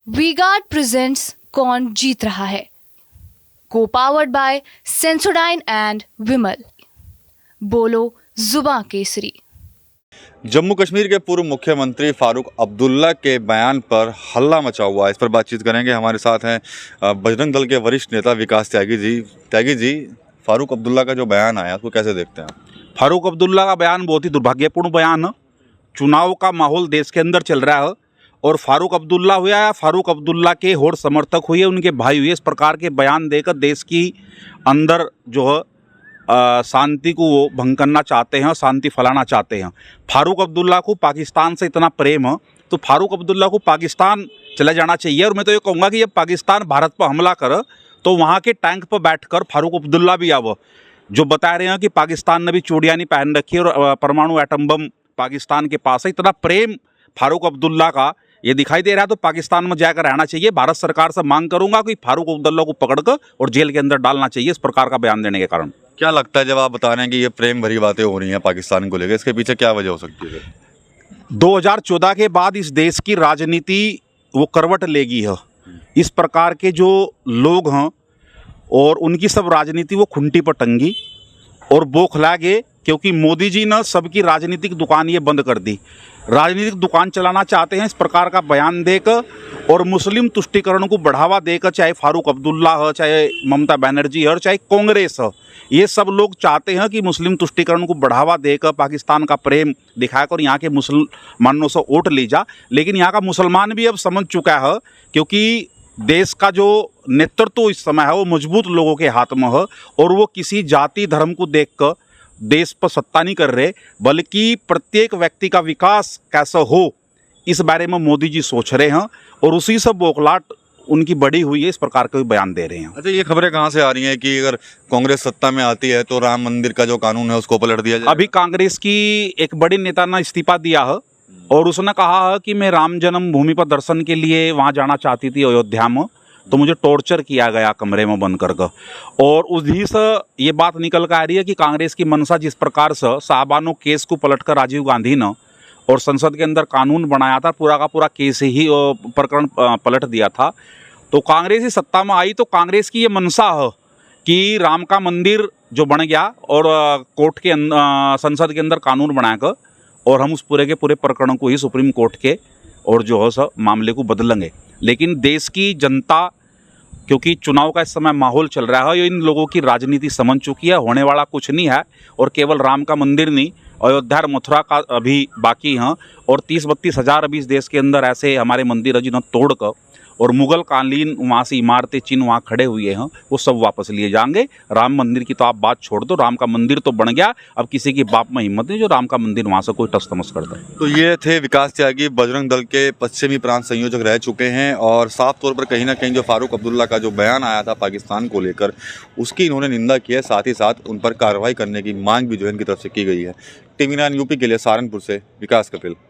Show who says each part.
Speaker 1: V-Guard presents कौन जीत रहा है, को पावर्ड बाय सेंसोडाइन एंड विमल। बोलो जुबां केसरी।
Speaker 2: जम्मू कश्मीर के पूर्व मुख्यमंत्री फारूक अब्दुल्ला के बयान पर हल्ला मचा हुआ है। इस पर बातचीत करेंगे। हमारे साथ हैं बजरंग दल के वरिष्ठ नेता विकास त्यागी जी। त्यागी जी, फारूक अब्दुल्ला का जो बयान आया उसको कैसे देखते हैं आप?
Speaker 3: फारूक अब्दुल्ला का बयान बहुत ही दुर्भाग्यपूर्ण बयान है। चुनाव का माहौल देश के अंदर चल रहा है और फारूक अब्दुल्ला हुआ या फारूक अब्दुल्ला के होड़ समर्थक हुए, उनके भाई हुए, इस प्रकार के बयान देकर देश की अंदर जो है शांति को वो भंग करना चाहते हैं, शांति फैलाना चाहते हैं। फारूक अब्दुल्ला को पाकिस्तान से इतना प्रेम है तो फारूक अब्दुल्ला को पाकिस्तान चला जाना चाहिए। और मैं तो ये कहूँगा कि जब पाकिस्तान भारत पर हमला करे तो वहाँ के टैंक पर बैठकर फारूक अब्दुल्ला भी आवे। जो बता रहे हैं कि पाकिस्तान ने भी चूड़ियाँ नहीं पहन रखी और परमाणु एटम बम पाकिस्तान के पास है, इतना प्रेम फारूक अब्दुल्ला का ये दिखाई दे रहा है तो पाकिस्तान में जाकर रहना चाहिए। भारत सरकार से मांग करूंगा कि फारूक अब्दुल्ला को पकड़कर और जेल के अंदर डालना चाहिए इस प्रकार का बयान देने के कारण।
Speaker 2: क्या लगता है जब आप बता रहे हैं कि ये प्रेम भरी बातें हो रही हैं पाकिस्तान को लेकर, इसके पीछे क्या वजह हो सकती है?
Speaker 3: 2014 के बाद इस देश की राजनीति वो करवट लेगी है। इस प्रकार के जो लोग हैं और उनकी सब राजनीति वो खुंटी पर टंगी और बौखला गए, क्योंकि मोदी जी ने सबकी राजनीतिक दुकान ये बंद कर दी। राजनीतिक दुकान चलाना चाहते हैं इस प्रकार का बयान देकर और मुस्लिम तुष्टीकरण को बढ़ावा देकर, चाहे फारूक अब्दुल्ला हो, चाहे ममता बनर्जी हो, चाहे कांग्रेस हो, ये सब लोग चाहते हैं कि मुस्लिम तुष्टीकरण को बढ़ावा देकर पाकिस्तान का प्रेम दिखाकर यहाँ के मुसलमानों से वोट ली जा। लेकिन यहाँ का मुसलमान भी अब समझ चुका है, क्योंकि देश का जो नेतृत्व इस समय है वो मजबूत लोगों के हाथ में है और वो किसी जाति धर्म को देखकर देश पर सत्ता नहीं कर रहे, बल्कि प्रत्येक व्यक्ति का विकास कैसा हो इस बारे में मोदी जी सोच रहे हैं और उसी से बौखलाहट उनकी बड़ी हुई है, इस प्रकार के बयान दे रहे हैं।
Speaker 2: अच्छा, ये खबरें कहाँ से आ रही हैं कि अगर कांग्रेस सत्ता में आती है तो राम मंदिर का जो कानून है उसको पलट दिया जाए?
Speaker 3: अभी कांग्रेस की एक बड़ी नेता ने इस्तीफा दिया है और उसने कहा है कि मैं राम जन्मभूमि पर दर्शन के लिए वहाँ जाना चाहती थी अयोध्या में, तो मुझे टॉर्चर किया गया कमरे में बंद करके। और उसी से ये बात निकल कर आ रही है कि कांग्रेस की मंशा जिस प्रकार से साहबानो केस को पलटकर राजीव गांधी ने और संसद के अंदर कानून बनाया था, पूरा का पूरा केस ही प्रकरण पलट दिया था। तो कांग्रेस ही सत्ता में आई तो कांग्रेस की ये मंशा है कि राम का मंदिर जो बन गया और कोर्ट के संसद के अंदर कानून बनाकर और हम उस पूरे के पूरे प्रकरण को ही सुप्रीम कोर्ट के और जो है सब मामले को बदलेंगे। लेकिन देश की जनता, क्योंकि चुनाव का इस समय माहौल चल रहा है, ये इन लोगों की राजनीति समझ चुकी है, होने वाला कुछ नहीं है। और केवल राम का मंदिर नहीं, अयोध्या और मथुरा का अभी बाकी हैं और 30-32 हज़ार अभी इस देश के अंदर ऐसे हमारे मंदिर है जिन्हें तोड़कर और मुगल कालीन वहाँ से इमारतें चिन्ह वहाँ खड़े हुए हैं, वो सब वापस लिए जाएंगे। राम मंदिर की तो आप बात छोड़ दो, राम का मंदिर तो बन गया, अब किसी की बाप में हिम्मत नहीं जो राम का मंदिर वहाँ से कोई टस तमस कर दे।
Speaker 2: तो ये थे विकास त्यागी, बजरंग दल के पश्चिमी प्रांत संयोजक रह चुके हैं और साफ तौर पर कहीं ना कहीं जो फारूक अब्दुल्ला का जो बयान आया था पाकिस्तान को लेकर उसकी इन्होंने निंदा की है, साथ ही साथ उन पर कार्रवाई करने की मांग भी जो है इनकी तरफ से की गई है। टीवी 9 यूपी के लिए सहारनपुर से विकास कपिल।